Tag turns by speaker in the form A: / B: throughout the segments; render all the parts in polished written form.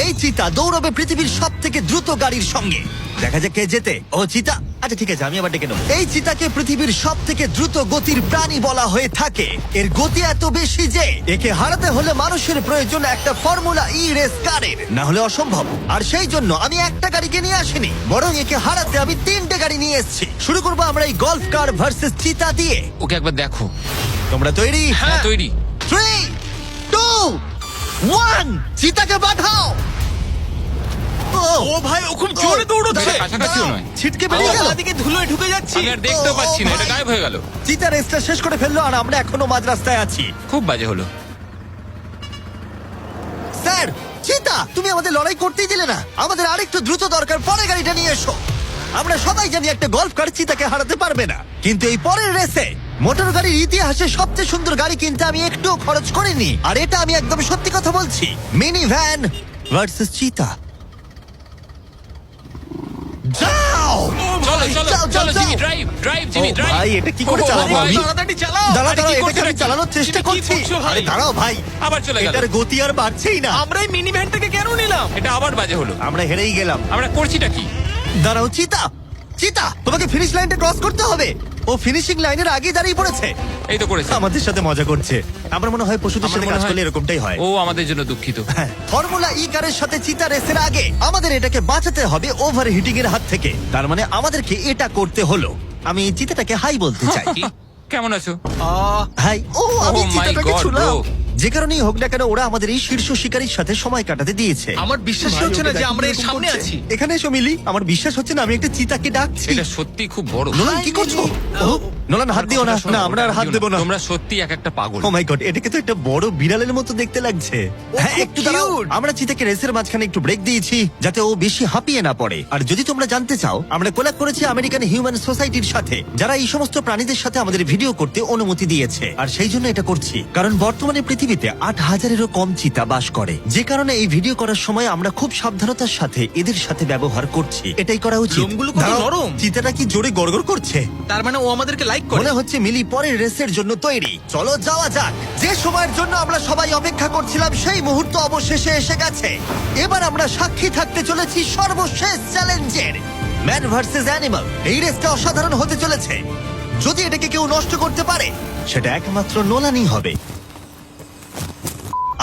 A: এই চিতা দৌড়বে পৃথিবীর সব থেকে দ্রুত গাড়ির সঙ্গে। দেখা যাক কে জেতে। ও চিতা, আচ্ছা ঠিক আছে, আমি আবার ডেকে নেবো। এই চিতাকে পৃথিবীর সব থেকে দ্রুত গতির প্রাণী বলা হয়ে থাকে। এর গতি এত বেশি যে একে হারাতে হলে মানুষের প্রয়োজন একটা ফর্মুলা ই রেস কারের, না হলে অসম্ভব। আর সেই জন্য আমি একটা গাড়িকে নিয়ে আসিনি, বরং একে হারাতে আমি 3টে গাড়ি নিয়ে এসেছি। শুরু করবো আমরা এই গল্ফ কার ভার্সেস চিতা দিয়ে।
B: ওকে একবার দেখো।
A: তোমরা তৈরি?
B: হ্যাঁ তৈরি।
A: 3, 2, 1, চিতাকে পাঠাও।
C: ও ভাই, ও খুব জোরে দৌড়চ্ছে।
B: কাছাকাছিও নয়।
A: ছিটকে বেরিয়ে গেল।
C: দিকে ধুলোয় ঢুকে যাচ্ছি।
B: আমি আর দেখতে পাচ্ছি না, এটা
A: ভাই।
B: গায়েব হয়ে গেল।
A: চিতা রেসটা শেষ করে ফেললো আর আমরা এখনো মাঝ রাস্তায় আছি।
B: খুব বাজে হলো।
A: স্যার, চিতা তুমি আমাদের লড়াই করতেই দিলে না। আমাদের আরেকটু দ্রুত দরকার, পরে গাড়িটা নিয়ে এসো। আমরা সবাই জানি একটা গল্ফ কার চিতাকে হারাতে পারবে না, কিন্তু এই পরের রেসে মোটর গাড়ির ইতিহাসে সবচেয়ে সুন্দর গাড়ি কিনতে আমি একটুও খরচ করিনি। আর এটা আমি একদম সত্যি কথা বলছি। মিনি ভ্যান ভার্সেস চিতা। যাও
B: চলো চলো
A: যাও,
B: চলো
A: যাও,
B: জিমি,
A: যাও।
B: ড্রাইভ ড্রাইভ জিমি,
A: ও
B: ড্রাইভ।
A: ভাই, এটা কি করে
B: ও
A: চালাবো
B: ভাই,
A: আমি?
C: তাড়াতাড়ি চালাও।
A: দাঁড়াও
B: আরে,
A: দাঁড়াও,
B: কি
A: এটাকে
B: করছো
A: আমি
B: নাকি?
A: চালানোর চেষ্টা
C: তুমি কি
A: করছি।
C: করছো ভাই?
A: আরে দাঁড়াও ভাই,
B: আবার চলে গেল।
A: এটার গতি আর বাড়ছেই না।
C: আমরা এই মিনি ভ্যানটাকে কেন নিলাম?
B: এটা আবার বাজে হলো।
A: আমরা হেরেই গেলাম।
B: আমরা করছিটা কি?
A: দাঁড়াও চিতা, চিতা তোমাকে ফিনিশ লাইনটা ক্রস করতে হবে। ও ফিনিশিং লাইনের আগে দাঁড়িয়ে পড়েছে।
B: এই তো করেছে।
A: আমাদের সাথে মজা করছে। আমার মনে হয় পশুদের
B: আমাদের
A: সাথে
B: মনে
A: কাজ
B: হয়-
A: করলে এরকমটাই হয়।
B: ও আমাদের জন্য দুঃখিত।
A: হ্যাঁ, ফর্মুলা ই কারের সাথে চিতা রেসের আগে আমাদের এটাকে বাঁচাতে হবে ওভার হিটিং এর হাত থেকে। তার মানে আমাদেরকে এটা করতে হলো। আমি এই চিতাটাকে হাই বলতে চাই।
B: কি? কেমন আছো?
A: হাই। ও আমি
B: Oh my
A: চিতাটাকে
B: God,
A: ছুলাম।
B: bro.
A: যে কারণেই হোক না কেন, ওরা আমাদের এই শীর্ষ শিকারীর সাথে সময় কাটাতে দিয়েছে।
C: আমার বিশ্বাসই হচ্ছে না যে আমরা এর
A: এরকম
C: সামনে
A: করছে।
C: আছি।
A: এখানে এসো মিলি, আমার বিশ্বাস হচ্ছে না আমি একটা চিতাকে ডাকছি।
B: এটা সত্যি খুব বড়।
A: নোলান কি করছো? ও, নোলান হাত দিও না। না, আমরা আর হাত দেবো না।
B: তোমরা সত্যি এক একটা পাগল।
A: ও মাই গড, এটাকে তো একটা বড় বিড়ালের মতো দেখতে লাগছে। হ্যাঁ,
C: খুব
A: একটু দাঁড়াও।
C: cute।
A: আমরা চিতাকে রেসের মাঝখানে একটু ব্রেক দিয়েছি যাতে ও বেশি হাঁপিয়ে না পড়ে। আর যদি তোমরা জানতে চাও, আমরা কোলাব করেছি আমেরিকান হিউম্যান সোসাইটির সাথে, যারা এই সমস্ত প্রাণীদের সাথে আমাদের ভিডিও করতে অনুমতি দিয়েছে। আর সেই জন্য এটা করছি কারণ বর্তমানে পৃথিবীতে 8,000-এরও কম চিতা বাস করে। যে কারণে এই ভিডিও করার সময় আমরা খুব সাবধানতার সাথে এদের সাথে ব্যবহার করছি। এটাই করা উচিত।
C: লোমগুলো কত
A: দাঁড়াও,
C: নরম।
A: চিতাটা কি জোরে গড়গড় করছে।
C: তার মানে ও আমাদেরকে লাইক করে।
A: মনে হচ্ছে মিলি পরের রেসের জন্য তৈরি। চলো যাওয়া যাক। যে সময়ের জন্য আমরা সবাই অপেক্ষা করছিলাম সেই মুহূর্ত অবশেষে এসে গেছে। এবার আমরা সাক্ষী থাকতে চলেছি সর্বশেষ চ্যালেঞ্জের, ম্যান ভার্সেস অ্যানিমাল। এই রেসটা অসাধারণ হতে চলেছে। যদি এটাকে কেউ নষ্ট করতে পারে, সেটা একমাত্র নোলানই হবে।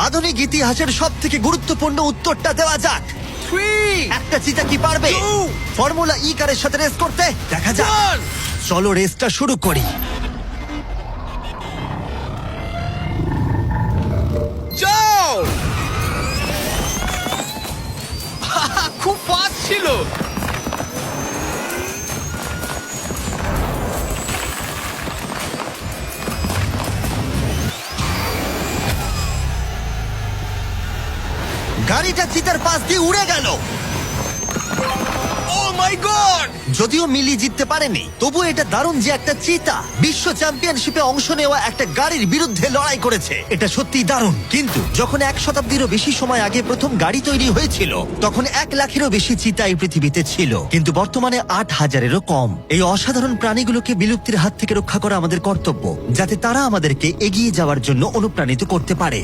A: আধুনিক ইতিহাসের সব থেকে গুরুত্বপূর্ণ উত্তরটা দেওয়া যাক।
C: 3,
A: একটা চিতা কি পারবে
C: 2,
A: ফর্মুলা ই কারের সাথে রেস করতে? দেখা যাক।
C: 1।
A: চলো রেসটা শুরু করি।
C: যাও। খুব ফাস্ট ছিল।
A: গাড়িটা চিতার পাশ দিয়ে উড়ে গেল।
C: ও মাই গড।
A: যদিও মিলি জিততে পারেনি, তবু এটা দারুণ যে একটা চিতা বিশ্ব চ্যাম্পিয়নশিপে অংশ নেওয়া একটা গাড়ির বিরুদ্ধে লড়াই করেছে। এটা সত্যিই দারুণ। কিন্তু যখন 1 শতাব্দীরও বেশি সময় আগে প্রথম গাড়ি তৈরি হয়েছিল, তখন 1 লাখেরও বেশি চিতা এই পৃথিবীতে ছিল। কিন্তু বর্তমানে 8,000-এরও কম। এই অসাধারণ প্রাণীগুলোকে বিলুপ্তির হাত থেকে রক্ষা করা আমাদের কর্তব্য, যাতে তারা আমাদেরকে এগিয়ে যাওয়ার জন্য অনুপ্রাণিত করতে পারে।